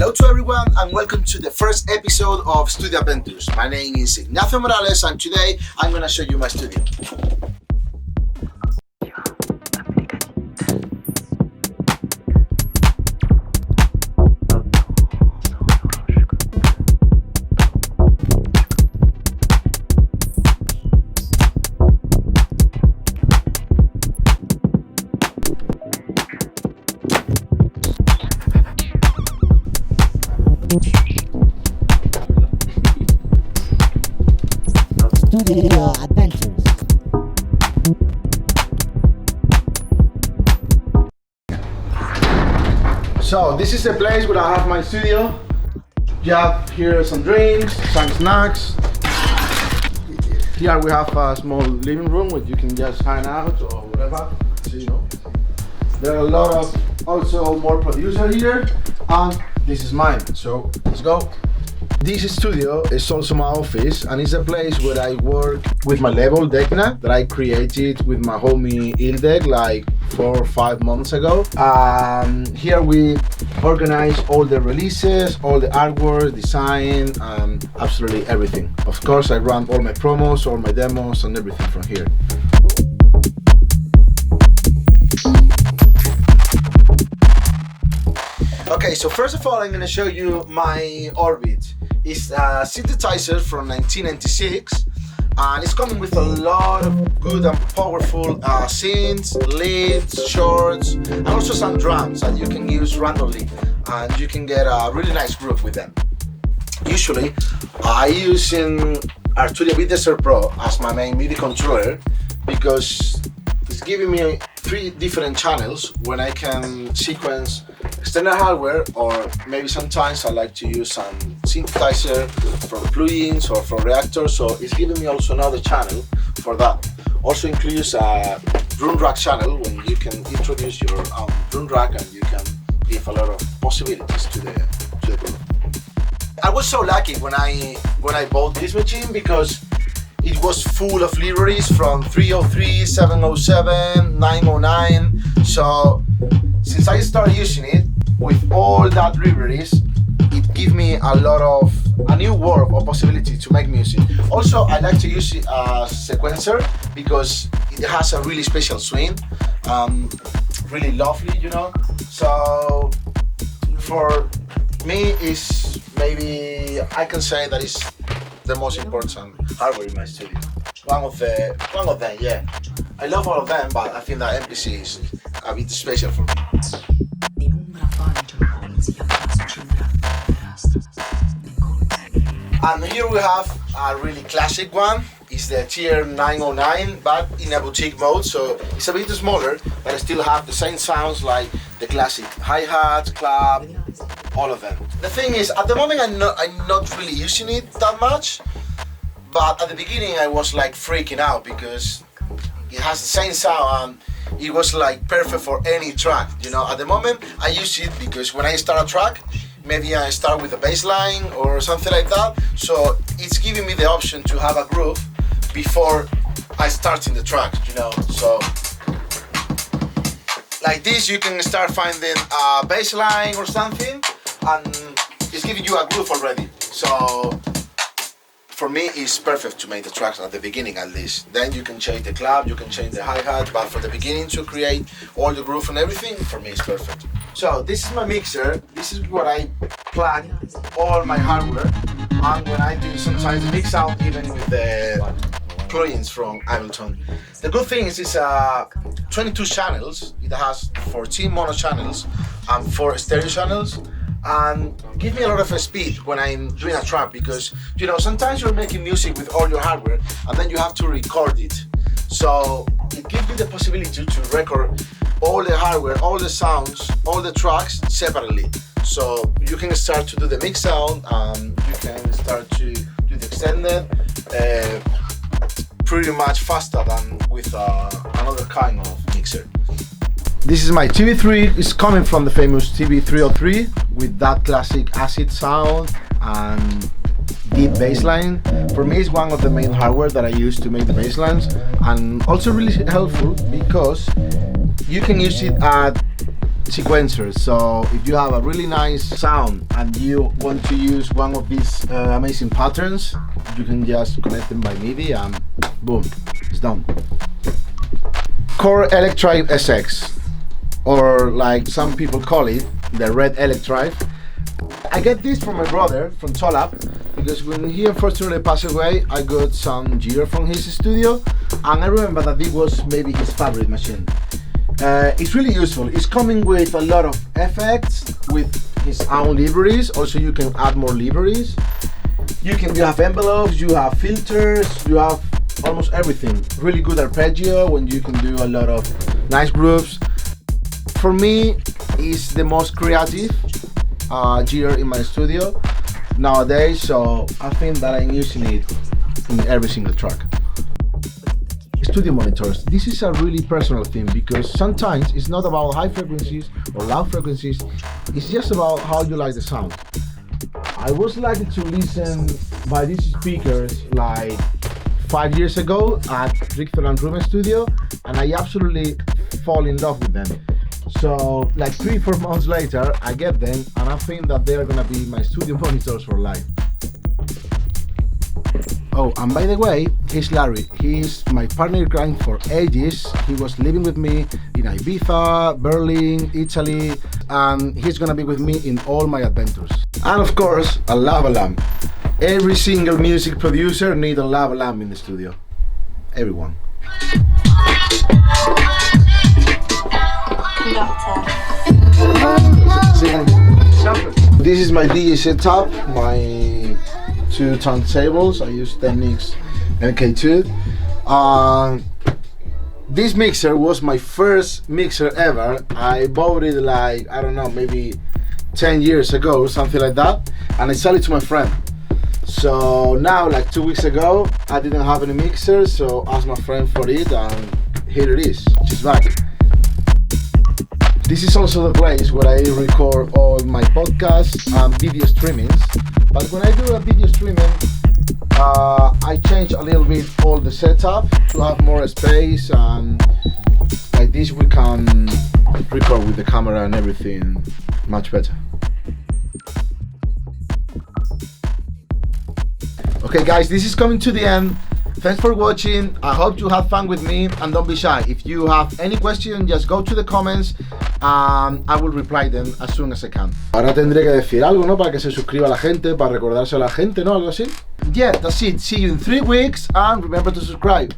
Hello to everyone and welcome to the first episode of Studio Adventures. My name is Ignacio Morales and today I'm going to show you my studio. Studio Adventures. So this is the place where I have my studio. You have here some drinks, some snacks. Here we have a small living room where you can just hang out or whatever. So, there are a lot of also more producers here, and this is mine. So let's go. This studio is also my office and it's a place where I work with my label Decna that I created with my homie Ildek like 4 or 5 months ago. Here we organize all the releases, all the artwork, design, absolutely everything. Of course I run all my promos, all my demos and everything from here. Okay, so first of all I'm going to show you my Orbit. It's a synthesizer from 1996 and it's coming with a lot of good and powerful synths, leads, shorts and also some drums that you can use randomly and you can get a really nice groove with them. Usually I use Arturia Beat Desert Pro as my main MIDI controller because it's giving me 3 different channels when I can sequence external hardware, or maybe sometimes I like to use some synthesizer from plugins or from reactors, so it's giving me also another channel for that. Also includes a drum rack channel when you can introduce your own drum rack and you can give a lot of possibilities to the group. I was so lucky when I bought this machine because it was full of libraries from 303, 707, 909. So since I started using it with all that libraries, it gave me a new world of possibility to make music. Also, I like to use it as sequencer because it has a really special swing, really lovely, So for me, is maybe I can say that it's the most important hardware in my studio. One of them, yeah. I love all of them, but I think that MPC is a bit special for me. And here we have a really classic one. It's the Tier 909, but in a boutique mode, so it's a bit smaller, but I still have the same sounds like the classic hi-hat, clap, all of them. The thing is, at the moment I'm not really using it that much, but at the beginning I was like freaking out because it has the same sound and it was like perfect for any track. At the moment I use it because when I start a track, maybe I start with a bass line or something like that, so it's giving me the option to have a groove before I start in the track, so like this you can start finding a bass line or something and it's giving you a groove already. So for me it's perfect to make the tracks at the beginning at least. Then you can change the clap, you can change the hi-hat, but for the beginning to create all the groove and everything, for me it's perfect. So this is my mixer, this is what I plug all my hardware, and when I do sometimes mix out even with the plugins from Ableton. The good thing is it's 22 channels, it has 14 mono channels and 4 stereo channels, and give me a lot of speed when I'm doing a track because sometimes you're making music with all your hardware and then you have to record it. So it gives you the possibility to record all the hardware, all the sounds, all the tracks separately. So you can start to do the mix sound and you can start to do the extended pretty much faster than with another kind of mixer. This is my TV3, it's coming from the famous TV303 with that classic acid sound and deep bass line. For me it's one of the main hardware that I use to make the bass lines, and also really helpful because you can use it at sequencers. So if you have a really nice sound and you want to use one of these amazing patterns, you can just connect them by MIDI and boom, it's done. Core Electrive SX, or like some people call it, the Red Electrive. I get this from my brother from Tolap, because when he unfortunately passed away, I got some gear from his studio, and I remember that it was maybe his favorite machine. It's really useful. It's coming with a lot of effects, with his own libraries. Also, you can add more libraries. You have envelopes, you have filters, you have almost everything. Really good arpeggio when you can do a lot of nice grooves. For me, it's the most creative gear in my studio nowadays, so I think that I'm using it in every single track. Studio monitors. This is a really personal thing, because sometimes it's not about high frequencies or low frequencies, it's just about how you like the sound. I was lucky to listen by these speakers like 5 years ago at Richter and Ruben studio, and I absolutely fall in love with them. So like 3-4 months later, I get them, and I think that they are gonna be my studio monitors for life. Oh, and by the way, he's Larry. He's my partner in crime for ages. He was living with me in Ibiza, Berlin, Italy, and he's gonna be with me in all my adventures. And of course, a lava lamp. Every single music producer needs a lava lamp in the studio. Everyone. This is my DJ setup, my 2 turntables. I use Technics MK2. This mixer was my first mixer ever. I bought it like, I don't know, maybe 10 years ago, something like that, and I sold it to my friend. So now, like 2 weeks ago, I didn't have any mixer, so I asked my friend for it, and here it is, just back. This is also the place where I record all my podcasts and video streamings. But when I do a video streaming, I change a little bit all the setup to have more space, and like this we can record with the camera and everything much better. Okay guys, this is coming to the end. Thanks for watching. I hope you have fun with me, and don't be shy. If you have any question, just go to the comments and I will reply them as soon as I can. Ahora tendré que decir algo, ¿no? Para que se suscriba la gente, para recordárselo a la gente, ¿no? Algo así. Yeah, that's it. See you in 3 weeks, and remember to subscribe.